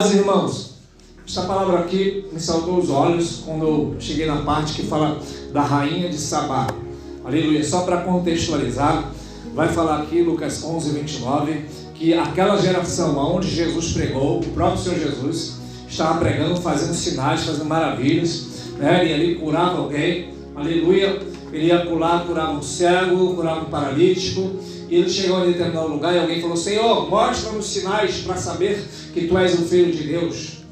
Meus irmãos, esta palavra aqui me saltou os olhos quando eu cheguei na parte que fala da rainha de Sabá. Aleluia. Só para contextualizar, vai falar aqui Lucas 11, 29, que aquela geração onde Jesus pregou, o próprio Senhor Jesus estava pregando, fazendo sinais, fazendo maravilhas, né? Ele ali curava alguém, aleluia. Ele ia pular, curava um cego, curava um paralítico. E ele chegou a determinado lugar e alguém falou: Senhor, mostra-nos sinais para saber que tu és o Filho de Deus.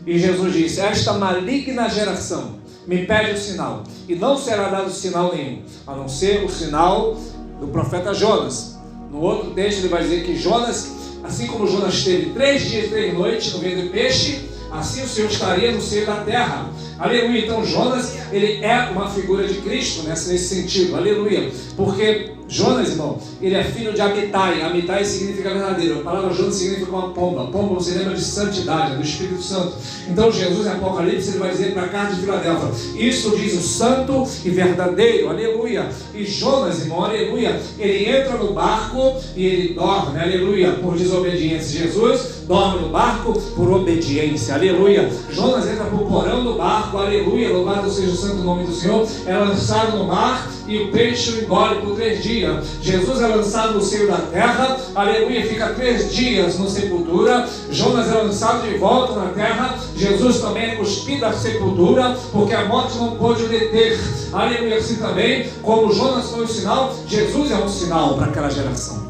E Jesus disse: esta maligna geração me pede o sinal, e não será dado sinal nenhum, a não ser o sinal do profeta Jonas. No outro texto ele vai dizer que Jonas, assim como Jonas esteve 3 dias e 3 noites no ventre do peixe, assim o Senhor estaria no seio da terra. Aleluia. Então Jonas, ele é uma figura de Cristo nesse sentido. Aleluia. Porque Jonas, irmão, ele é filho de Amitai. Amitai significa verdadeiro. A palavra Jonas significa uma pomba. Pomba você lembra de santidade, do Espírito Santo. Então Jesus em Apocalipse ele vai dizer para a carta de Filadélfia: isso diz o santo e verdadeiro. Aleluia. E Jonas, irmão, aleluia, ele entra no barco e ele dorme, aleluia, por desobediência. Jesus dorme no barco por obediência. Aleluia. Jonas entra por porão do barco. Aleluia. Louvado seja o santo nome do Senhor. É lançado no mar e o peixe o engole por 3 dias. Jesus é lançado no seio da terra, aleluia, fica 3 dias no sepultura. Jonas é lançado de volta na terra. Jesus também é cuspido da sepultura, porque a morte não pôde o deter. Aleluia. Assim também, como Jonas foi um sinal, Jesus é um sinal para aquela geração.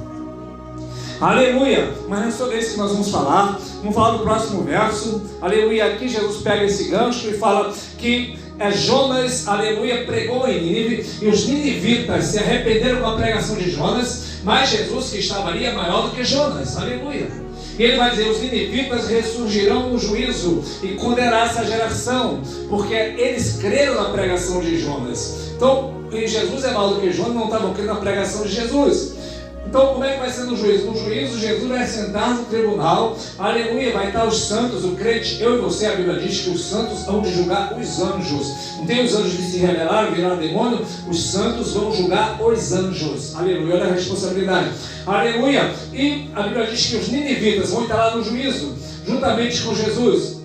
Aleluia. Mas não é sobre isso que nós vamos falar. Vamos falar do próximo verso. Aleluia. Aqui Jesus pega esse gancho e fala que Jonas, aleluia, pregou em Nínive, e os ninivitas se arrependeram com a pregação de Jonas, mas Jesus que estava ali é maior do que Jonas. Aleluia. E ele vai dizer: os ninivitas ressurgirão no juízo e condenará essa geração, porque eles creram na pregação de Jonas. Então, Jesus é maior do que Jonas, não estavam crendo na pregação de Jesus. Então, como é que vai ser no juízo? No juízo, Jesus vai sentar no tribunal, aleluia, vai estar os santos, o crente, eu e você. A Bíblia diz que os santos vão julgar os anjos. Não tem os anjos que se rebelaram, viraram demônio? Os santos vão julgar os anjos. Aleluia, olha a responsabilidade. Aleluia. E a Bíblia diz que os ninivitas vão estar lá no juízo, juntamente com Jesus.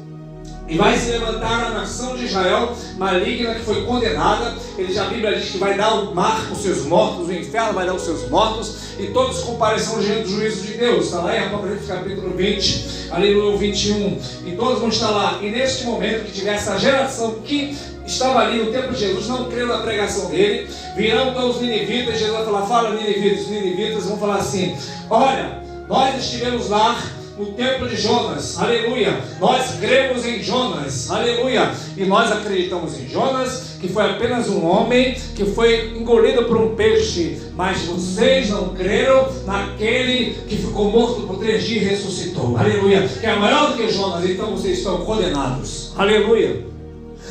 E vai se levantar a nação de Israel maligna, que foi condenada. A Bíblia diz que vai dar o mar com seus mortos, o inferno vai dar os seus mortos, e todos comparecerão diante do juízo de Deus. Está lá em Apocalipse capítulo 20, aleluia, 21. E todos vão estar lá. E neste momento que tiver essa geração que estava ali no tempo de Jesus, não creu na pregação dele, virão então os ninivitas. Jesus vai falar: fala, ninivitas. Os ninivitas vão falar assim: olha, nós estivemos lá no tempo de Jonas, aleluia, nós cremos em Jonas, aleluia, e nós acreditamos em Jonas, que foi apenas um homem que foi engolido por um peixe, mas vocês não creram naquele que ficou morto por 3 dias e ressuscitou, aleluia, que é maior do que Jonas, então vocês estão condenados, aleluia.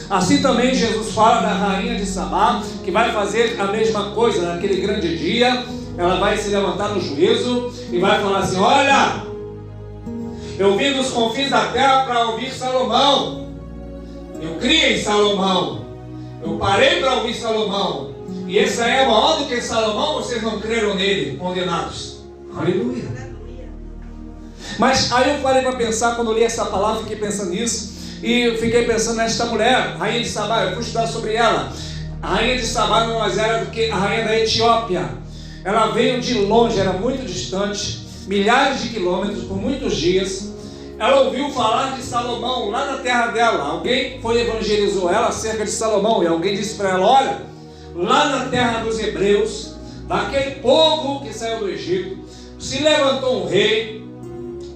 Assim também Jesus fala da rainha de Sabá, que vai fazer a mesma coisa naquele grande dia. Ela vai se levantar no juízo e vai falar assim: olha, eu vim dos confins da terra para ouvir Salomão. Eu criei Salomão. Eu parei para ouvir Salomão. E esse aí é maior do que Salomão. Vocês não creram nele, condenados. Aleluia. Mas aí eu parei para pensar, quando eu li essa palavra, fiquei pensando nisso. E fiquei pensando nesta mulher, rainha de Sabá. Eu fui estudar sobre ela. A rainha de Sabá não mais era do que a rainha da Etiópia. Ela veio de longe, era muito distante, milhares de quilômetros, por muitos dias. Ela ouviu falar de Salomão lá na terra dela. Alguém foi e evangelizou ela acerca de Salomão, e alguém disse para ela: olha, lá na terra dos hebreus, daquele povo que saiu do Egito, se levantou um rei,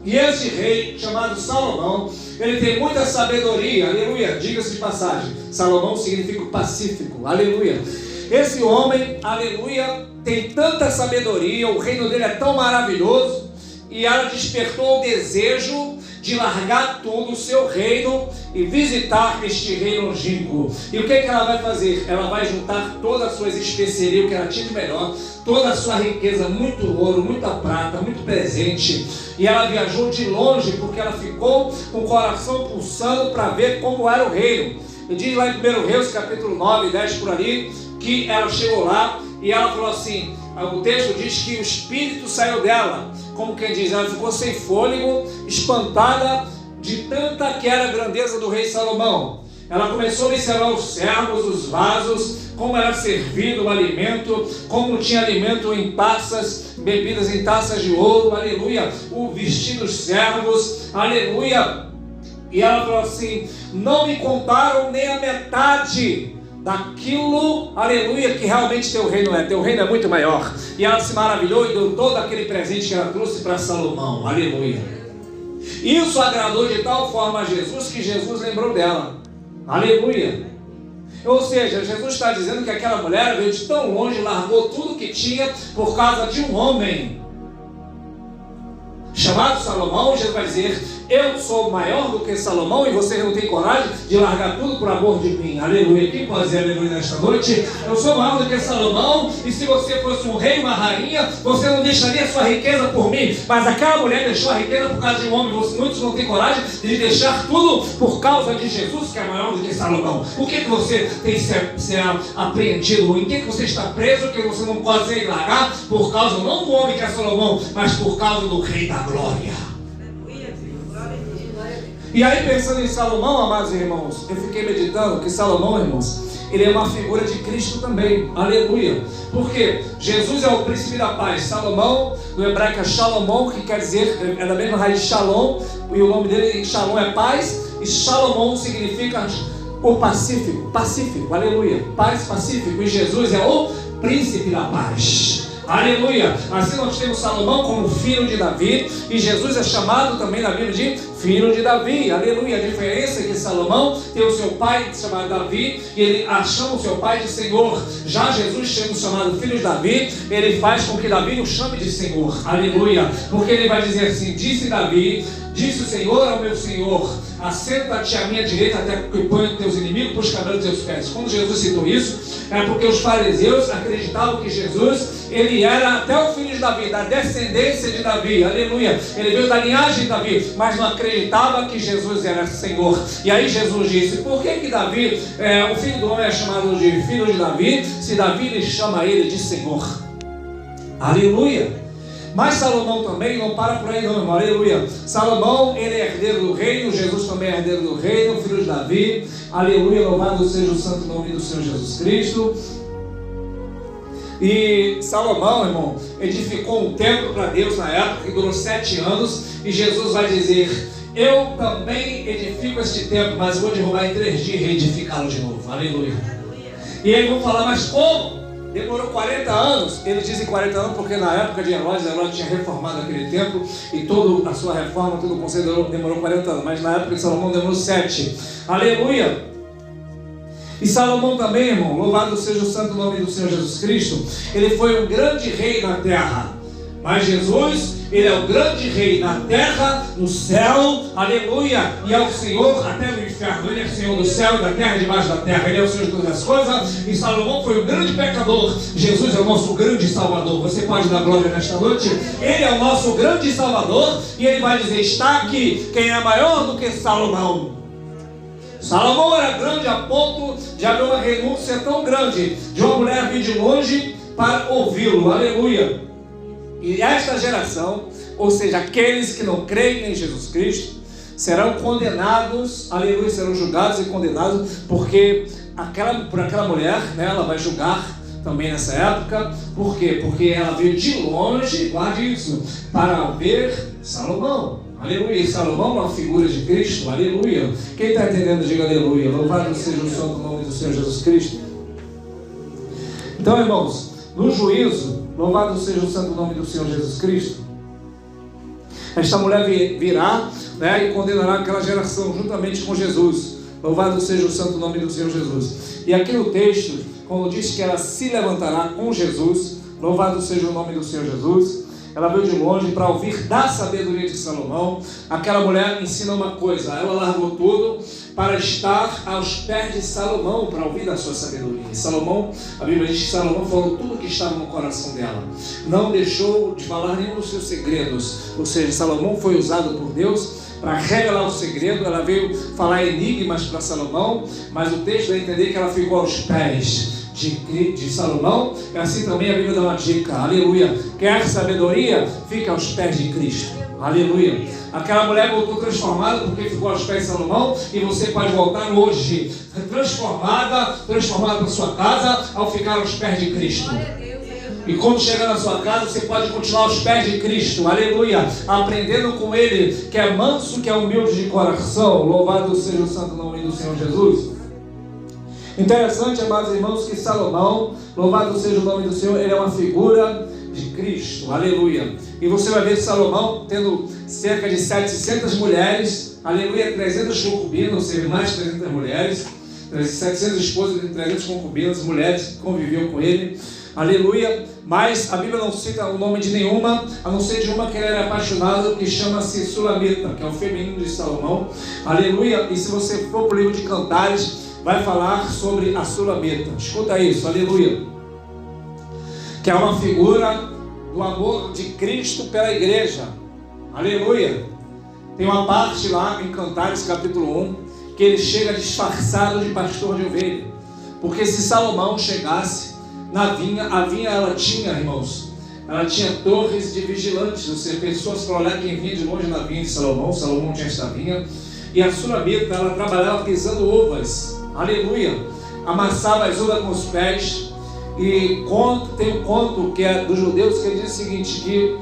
e esse rei, chamado Salomão, ele tem muita sabedoria, aleluia. Diga-se de passagem, Salomão significa o pacífico, aleluia. Esse homem, aleluia, tem tanta sabedoria, o reino dele é tão maravilhoso, e ela despertou o desejo de largar todo o seu reino e visitar este rei longínquo. E o que ela vai fazer? Ela vai juntar todas as suas especiarias, o que ela tinha de melhor, toda a sua riqueza, muito ouro, muita prata, muito presente. E ela viajou de longe, porque ela ficou com o coração pulsando para ver como era o reino. E diz lá em 1 Reis, capítulo 9, 10 por ali, que ela chegou lá e ela falou assim, o texto diz que o espírito saiu dela, como quem diz, ela ficou sem fôlego, espantada de tanta que era a grandeza do rei Salomão. Ela começou a observar os servos, os vasos, como era servido o alimento, como tinha alimento em taças, bebidas em taças de ouro, aleluia, o vestido dos servos, aleluia. E ela falou assim: não me contaram nem a metade daquilo, aleluia, que realmente teu reino é muito maior. E ela se maravilhou e deu todo aquele presente que ela trouxe para Salomão, aleluia. Isso agradou de tal forma a Jesus que Jesus lembrou dela, aleluia. Ou seja, Jesus está dizendo que aquela mulher veio de tão longe, largou tudo que tinha por causa de um homem chamado Salomão. Jesus vai dizer: eu sou maior do que Salomão e você não tem coragem de largar tudo por amor de mim. Aleluia. Quem pode dizer aleluia nesta noite? Eu sou maior do que Salomão, e se você fosse um rei, uma rainha, você não deixaria sua riqueza por mim. Mas aquela mulher deixou a riqueza por causa de um homem. Muitos não têm coragem de deixar tudo por causa de Jesus, que é maior do que Salomão. O que você tem se apreendido? Em que você está preso que você não pode largar por causa não do homem que é Salomão, mas por causa do rei da glória? E aí, pensando em Salomão, amados irmãos, eu fiquei meditando que Salomão, irmãos, ele é uma figura de Cristo também, aleluia. Porque Jesus é o príncipe da paz. Salomão, no hebraico é Shalomon, que quer dizer, é da mesma raiz Shalom, e o nome dele, Shalom, é paz, e Shalomon significa o pacífico, aleluia, paz, pacífico, e Jesus é o príncipe da paz. Aleluia. Assim nós temos Salomão como filho de Davi, e Jesus é chamado também na Bíblia de filho de Davi. Aleluia. A diferença é que Salomão tem o seu pai chamado Davi, e ele chama o seu pai de Senhor. Já Jesus, sendo chamado filho de Davi, ele faz com que Davi o chame de Senhor. Aleluia. Porque ele vai dizer assim: disse Davi, disse o Senhor ao meu Senhor: assenta-te à minha direita até que ponha teus inimigos por os cabelos dos teus pés. Quando Jesus citou isso, é porque os fariseus acreditavam que Jesus, ele era até o filho de Davi, da descendência de Davi, aleluia. Ele veio da linhagem de Davi, mas não acreditava que Jesus era Senhor. E aí Jesus disse: por que Davi, o filho do homem é chamado de filho de Davi, se Davi lhe chama ele de Senhor? Aleluia. Mas Salomão também não para por aí não, irmão, aleluia. Salomão, ele é herdeiro do reino, Jesus também é herdeiro do reino, filho de Davi, aleluia, louvado seja o santo nome do Senhor Jesus Cristo. E Salomão, irmão, edificou um templo para Deus na época, que durou 7 anos, e Jesus vai dizer: eu também edifico este templo, mas vou derrubar em 3 dias e reedificá-lo de novo, aleluia. E eles vão falar: mas como? Demorou 40 anos, eles dizem 40 anos porque na época de Herodes tinha reformado aquele templo, e toda a sua reforma, todo o conselho demorou 40 anos, mas na época de Salomão demorou 7, aleluia. E Salomão também, irmão, louvado seja o santo nome do Senhor Jesus Cristo, ele foi um grande rei na terra. Mas Jesus, ele é o grande rei na terra, no céu, aleluia, e é o Senhor até no inferno. Ele é o Senhor do céu e da terra e debaixo da terra. Ele é o Senhor de todas as coisas. E Salomão foi um grande pecador. Jesus é o nosso grande Salvador. Você pode dar glória nesta noite? Ele é o nosso grande Salvador, e ele vai dizer: está aqui quem é maior do que Salomão. Salomão era grande a ponto de haver uma renúncia tão grande de uma mulher vir de longe para ouvi-lo, aleluia. E esta geração, ou seja, aqueles que não creem em Jesus Cristo, serão condenados, aleluia, serão julgados e condenados, porque por aquela mulher, né, ela vai julgar também nessa época. Por quê? Porque ela veio de longe, guarde isso, para ver Salomão, aleluia. E Salomão é uma figura de Cristo, aleluia. Quem está entendendo, diga aleluia. Louvado seja o santo nome do Senhor Jesus Cristo. Então, irmãos, no juízo, louvado seja o santo nome do Senhor Jesus Cristo, esta mulher virá, né, e condenará aquela geração juntamente com Jesus. Louvado seja o santo nome do Senhor Jesus. E aqui no texto, quando diz que ela se levantará com Jesus, louvado seja o nome do Senhor Jesus, ela veio de longe para ouvir da sabedoria de Salomão. Aquela mulher ensina uma coisa: ela largou tudo para estar aos pés de Salomão, para ouvir da sua sabedoria. E Salomão, a Bíblia diz que Salomão falou tudo o que estava no coração dela, não deixou de falar nenhum dos seus segredos. Ou seja, Salomão foi usado por Deus para revelar o segredo. Ela veio falar enigmas para Salomão, mas o texto vai entender que ela ficou aos pés de Salomão. E assim também a Bíblia dá uma dica, aleluia: quer sabedoria? Fica aos pés de Cristo, Aleluia. Aquela mulher voltou transformada porque ficou aos pés de Salomão, e você pode voltar hoje transformada para sua casa ao ficar aos pés de Cristo. E quando chegar na sua casa, você pode continuar aos pés de Cristo, aleluia, aprendendo com Ele, que é manso, que é humilde de coração. Louvado seja o santo nome do Senhor Jesus. Interessante, amados irmãos, que Salomão, louvado seja o nome do Senhor, ele é uma figura de Cristo, aleluia. E você vai ver Salomão tendo cerca de 700 mulheres, aleluia, 300 concubinas, ou seja, mais de 300 mulheres, 700 esposas e 300 concubinas, mulheres que conviviam com ele, aleluia. Mas a Bíblia não cita o nome de nenhuma, a não ser de uma que ele era apaixonado, que chama-se Sulamita, que é o feminino de Salomão, aleluia. E se você for para o livro de Cantares, vai falar sobre a Sulamita. Escuta isso, aleluia. Que é uma figura do amor de Cristo pela igreja, aleluia. Tem uma parte lá em Cantares capítulo 1, que ele chega disfarçado de pastor de ovelha. Porque se Salomão chegasse na vinha, a vinha ela tinha, irmãos, ela tinha torres de vigilantes, ou seja, pessoas para olhar quem vinha de longe na vinha de Salomão. Salomão tinha esta vinha, e a Sulamita, ela trabalhava pisando uvas, aleluia, amassava as uvas com os pés. E tem um conto que é dos judeus, que ele diz o seguinte, que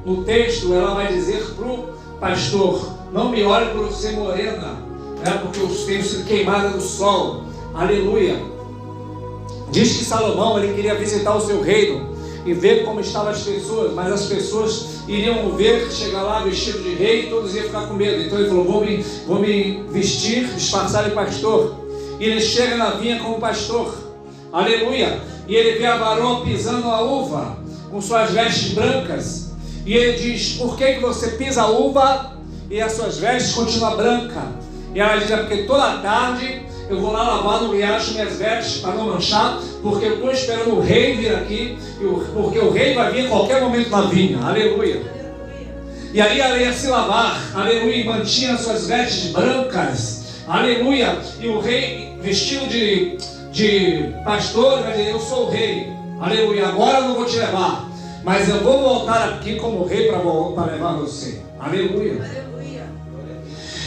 no texto ela vai dizer para o pastor: não me olhe por ser morena, porque eu tenho sido queimada do sol, aleluia. Diz que Salomão, ele queria visitar o seu reino e ver como estavam as pessoas, mas as pessoas iriam ver, chegar lá vestido de rei, e todos iam ficar com medo. Então ele falou: vou me vestir, disfarçar de pastor. E ele chega na vinha como pastor, aleluia, e ele vê a varoa pisando a uva com suas vestes brancas, e ele diz: por que você pisa a uva e as suas vestes continuam brancas? E ela diz: é porque toda tarde eu vou lá lavar no riacho minhas vestes para não manchar, porque eu estou esperando o rei vir aqui, porque o rei vai vir em qualquer momento na vinha, aleluia. E aí ela ia se lavar, aleluia, e mantinha suas vestes brancas, aleluia. E o rei, vestido de pastor, vai dizer: eu sou o rei, aleluia, agora eu não vou te levar, mas eu vou voltar aqui como rei para levar você, aleluia.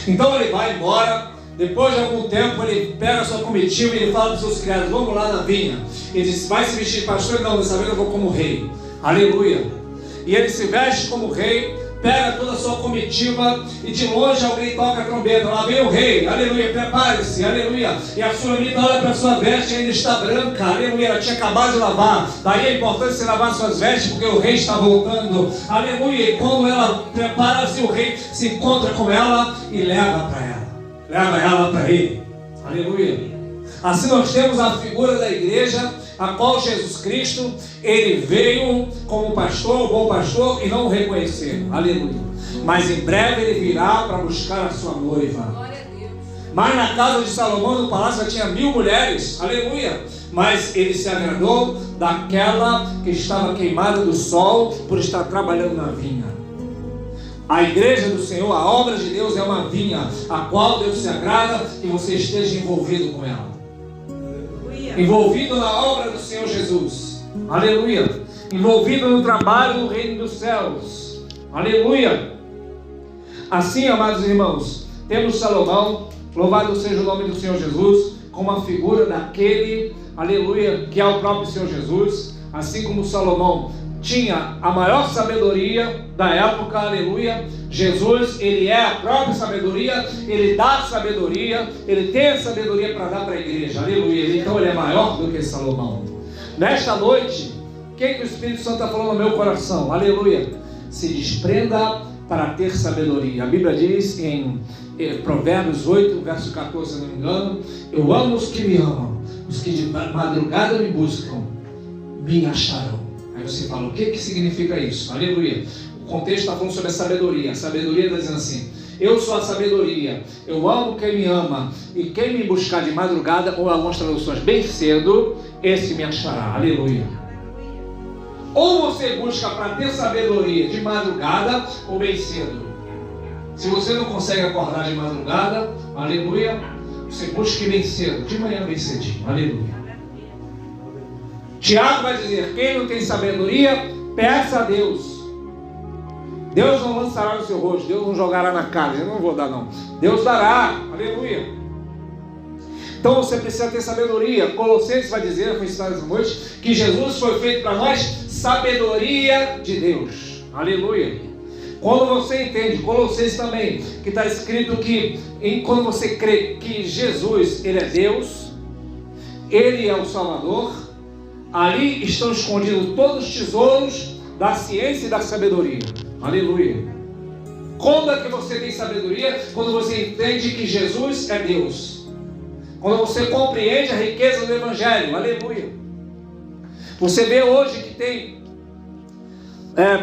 Então ele vai embora. Depois de algum tempo ele pega a sua comitiva e ele fala para os seus criados: vamos lá na vinha. Ele diz: vai se vestir de pastor? Não, dessa vez eu vou como rei, aleluia. E ele se veste como rei, pega toda a sua comitiva, e de longe alguém toca a trombeta: lá vem o rei, aleluia, prepare-se, aleluia. E a Sulamita olha para a sua veste e ainda está branca, aleluia, ela tinha acabado de lavar. Daí a importância de lavar suas vestes, porque o rei está voltando, aleluia. E quando ela prepara-se, o rei se encontra com ela e leva para ela, leva ela para ele, aleluia. Assim nós temos a figura da igreja, a qual Jesus Cristo, ele veio como pastor, o bom pastor, e não o reconheceram, aleluia. Mas em breve ele virá para buscar a sua noiva. Glória a Deus. Mas na casa de Salomão, no palácio, já tinha 1000 mulheres, aleluia. Mas ele se agradou daquela que estava queimada do sol por estar trabalhando na vinha. A igreja do Senhor, a obra de Deus, é uma vinha, a qual Deus se agrada que você esteja envolvido com ela. Envolvido na obra do Senhor Jesus, aleluia. Envolvido no trabalho do reino dos céus, aleluia. Assim, amados irmãos, temos Salomão, louvado seja o nome do Senhor Jesus, como a figura daquele, aleluia, que é o próprio Senhor Jesus. Assim como Salomão tinha a maior sabedoria da época, aleluia, Jesus, ele é a própria sabedoria, ele dá sabedoria, ele tem a sabedoria para dar para a igreja, aleluia. Então ele é maior do que Salomão. Nesta noite, o que o Espírito Santo está falando no meu coração? Aleluia. Se desprenda para ter sabedoria. A Bíblia diz em Provérbios 8, verso 14, se não me engano: eu amo os que me amam, os que de madrugada me buscam, me acharão. Aí você fala: o que significa isso? Aleluia. O contexto está falando sobre a sabedoria. A sabedoria está dizendo assim: eu sou a sabedoria, eu amo quem me ama, e quem me buscar de madrugada, ou algumas traduções bem cedo, esse me achará. Aleluia. Ou você busca para ter sabedoria de madrugada ou bem cedo. Se você não consegue acordar de madrugada, aleluia, você busque bem cedo, de manhã bem cedinho, aleluia. Tiago vai dizer: quem não tem sabedoria, peça a Deus. Deus não lançará no seu rosto, Deus não jogará na cara. Eu não vou dar não. Deus dará, aleluia. Então você precisa ter sabedoria. Colossenses vai dizer, foi ensinado essa noite, que Jesus foi feito para nós sabedoria de Deus, aleluia. Quando você entende, Colossenses também, que está escrito que quando você crê que Jesus, Ele é Deus, Ele é o Salvador, ali estão escondidos todos os tesouros da ciência e da sabedoria, aleluia. Quando é que você tem sabedoria? Quando você entende que Jesus é Deus, quando você compreende a riqueza do Evangelho, aleluia. Você vê hoje que tem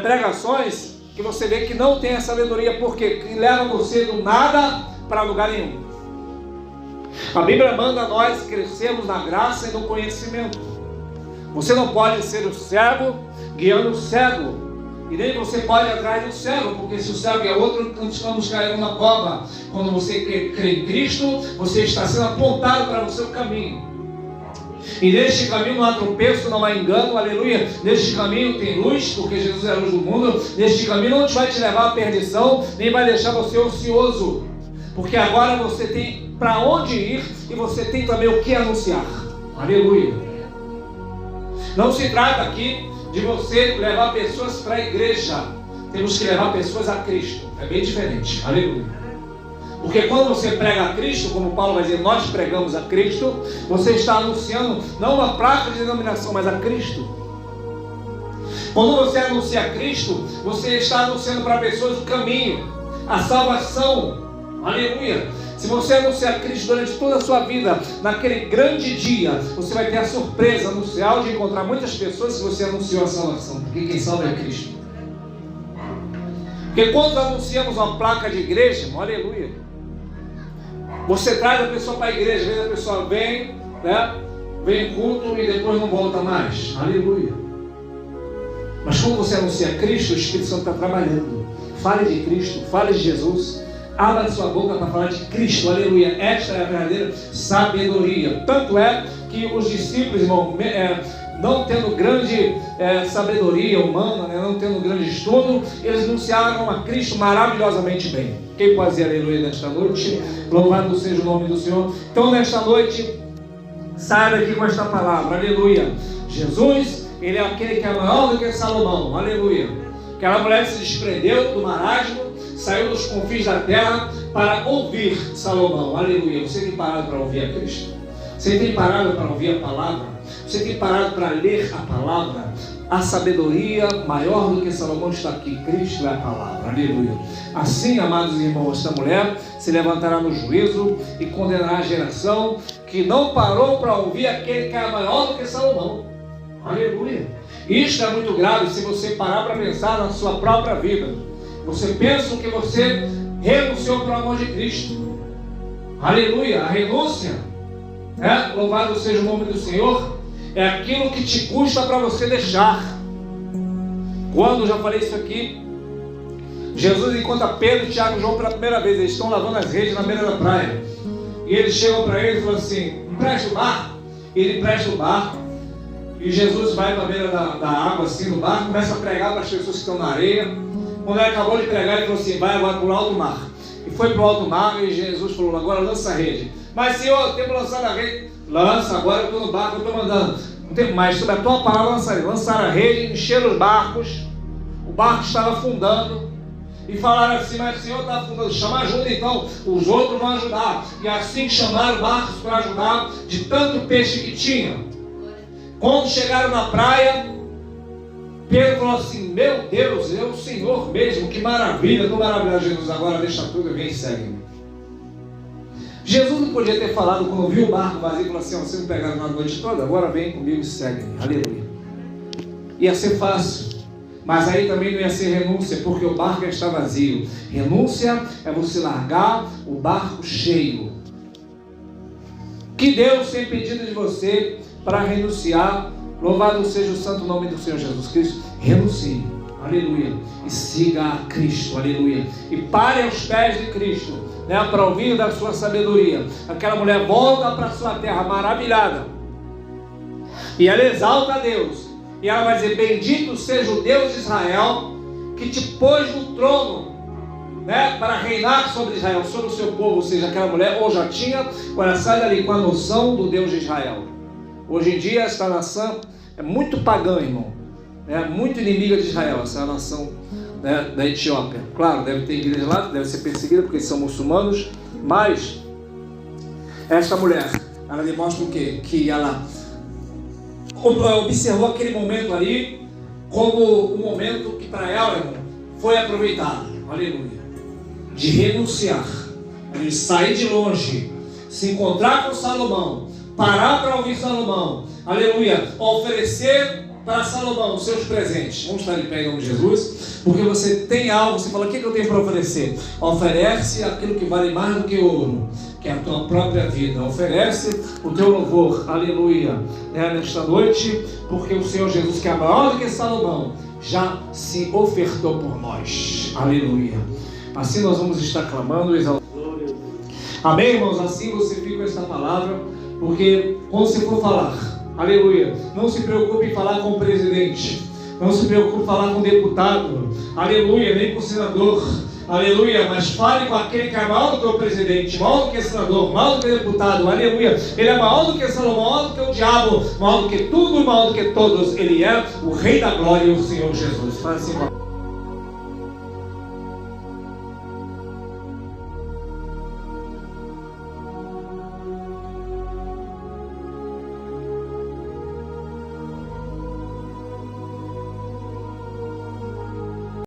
pregações que você vê que não tem a sabedoria, porque que leva você do nada para lugar nenhum. A Bíblia manda nós crescermos na graça e no conhecimento. Você não pode ser o cego guiando o cego, e nem você pode ir atrás do cego, porque se o cego é outro, nós estamos caindo na cova. Quando você crê em Cristo, você está sendo apontado para o seu caminho. E neste caminho não há tropeço, não há engano, aleluia. Neste caminho tem luz, porque Jesus é a luz do mundo. Neste caminho não vai te levar à perdição, nem vai deixar você ocioso, porque agora você tem para onde ir e você tem também o que anunciar, aleluia. Não se trata aqui de você levar pessoas para a igreja, temos que levar pessoas a Cristo, é bem diferente, aleluia. Porque quando você prega a Cristo, como Paulo vai dizer, nós pregamos a Cristo, você está anunciando não uma placa de denominação, mas a Cristo. Quando você anuncia a Cristo, você está anunciando para pessoas o caminho, a salvação, aleluia. Se você anunciar Cristo durante toda a sua vida, naquele grande dia, você vai ter a surpresa no céu de encontrar muitas pessoas que você anunciou a salvação, porque quem salva é Cristo. Porque quando anunciamos uma placa de igreja, aleluia, você traz a pessoa para a igreja, às vezes a pessoa vem, né? Vem em culto e depois não volta mais, aleluia. Mas quando você anuncia Cristo, o Espírito Santo está trabalhando. Fale de Cristo, fale de Jesus, abra sua boca para falar de Cristo, aleluia. Esta é a verdadeira sabedoria. Tanto é que os discípulos, irmão, não tendo grande sabedoria humana, né, não tendo grande estudo, eles anunciaram a Cristo maravilhosamente bem. Quem pode dizer aleluia nesta noite? Louvado seja o nome do Senhor. Então nesta noite, saia daqui com esta palavra, aleluia. Jesus, Ele é aquele que é maior do que Salomão, aleluia. Aquela mulher se desprendeu do marasmo, saiu dos confins da terra para ouvir Salomão, aleluia. Você tem parado para ouvir a Cristo? Você tem parado para ouvir a palavra? Você tem parado para ler a palavra? A sabedoria maior do que Salomão está aqui. Cristo é a palavra, aleluia. Assim, amados irmãos, esta mulher se levantará no juízo e condenará a geração que não parou para ouvir aquele que é maior do que Salomão, aleluia. Isto é muito grave se você parar para pensar na sua própria vida. Você pensa que você renunciou para o amor de Cristo, aleluia. A renúncia, louvado seja o nome do Senhor, é aquilo que te custa para você deixar. Quando eu já falei isso aqui, Jesus encontra Pedro, Tiago e João pela primeira vez. Eles estão lavando as redes na beira da praia. E eles chegam para ele e falam assim: empresta o barco. Ele empresta o barco. E Jesus vai para a beira da água, assim, no barco, começa a pregar para as pessoas que estão na areia. Quando ele acabou de pregar, ele falou assim: vai agora para o alto mar. E foi para o alto mar e Jesus falou: agora lança a rede. Mas Senhor, temos lançado a rede. Lança, agora eu estou no barco, eu estou mandando. Não tem mais, sobre a tua palavra lançaram a rede, encheram os barcos. O barco estava afundando. E falaram assim: mas o Senhor está afundando, chama ajuda então, os outros vão ajudar. E assim chamaram barcos para ajudar, de tanto peixe que tinha. Quando chegaram na praia, Pedro falou assim: meu Deus, é o Senhor mesmo, que maravilha, estou maravilhado. Jesus, agora deixa tudo e vem e segue-me. Jesus não podia ter falado, quando viu o barco vazio, falou assim: vocês me pegaram na noite toda, agora vem comigo e segue-me, aleluia. Ia ser fácil, mas aí também não ia ser renúncia, porque o barco está vazio. Renúncia é você largar o barco cheio. Que Deus tem pedido de você para renunciar. Louvado seja o santo nome do Senhor Jesus Cristo. Renuncie, aleluia, e siga a Cristo, aleluia, e pare aos pés de Cristo, para ouvir da sua sabedoria. Aquela mulher volta para a sua terra maravilhada, e ela exalta a Deus, e ela vai dizer: bendito seja o Deus de Israel, que te pôs no trono, né, para reinar sobre Israel, sobre o seu povo. Ou seja, aquela mulher ou já tinha, ou ela sai dali com a noção do Deus de Israel. Hoje em dia esta nação é muito pagã, irmão, é muito inimiga de Israel, essa nação, né, da Etiópia. Claro, deve ter igreja lá, deve ser perseguida porque eles são muçulmanos, mas esta mulher, ela demonstra o quê? Que ela observou aquele momento ali como um momento que para ela, irmão, foi aproveitado, aleluia, de renunciar, de sair de longe, se encontrar com Salomão, parar para ouvir Salomão, aleluia, oferecer para Salomão os seus presentes. Vamos estar de pé em nome de Jesus, porque você tem algo, você fala, o que eu tenho para oferecer? Oferece aquilo que vale mais do que ouro, que é a tua própria vida. Oferece o teu louvor, aleluia, nesta noite, porque o Senhor Jesus, que é maior do que Salomão, já se ofertou por nós, aleluia. Assim nós vamos estar clamando, exaltando. Amém, irmãos? Assim você fica com esta palavra, porque quando você for falar, aleluia, não se preocupe em falar com o presidente, não se preocupe em falar com o deputado, aleluia, nem com o senador, aleluia, mas fale com aquele que é maior do que o presidente, maior do que o senador, maior do que o deputado, aleluia. Ele é maior do que Salomão, maior do que o diabo, maior do que tudo, maior do que todos. Ele é o Rei da Glória, o Senhor Jesus. Faz assim,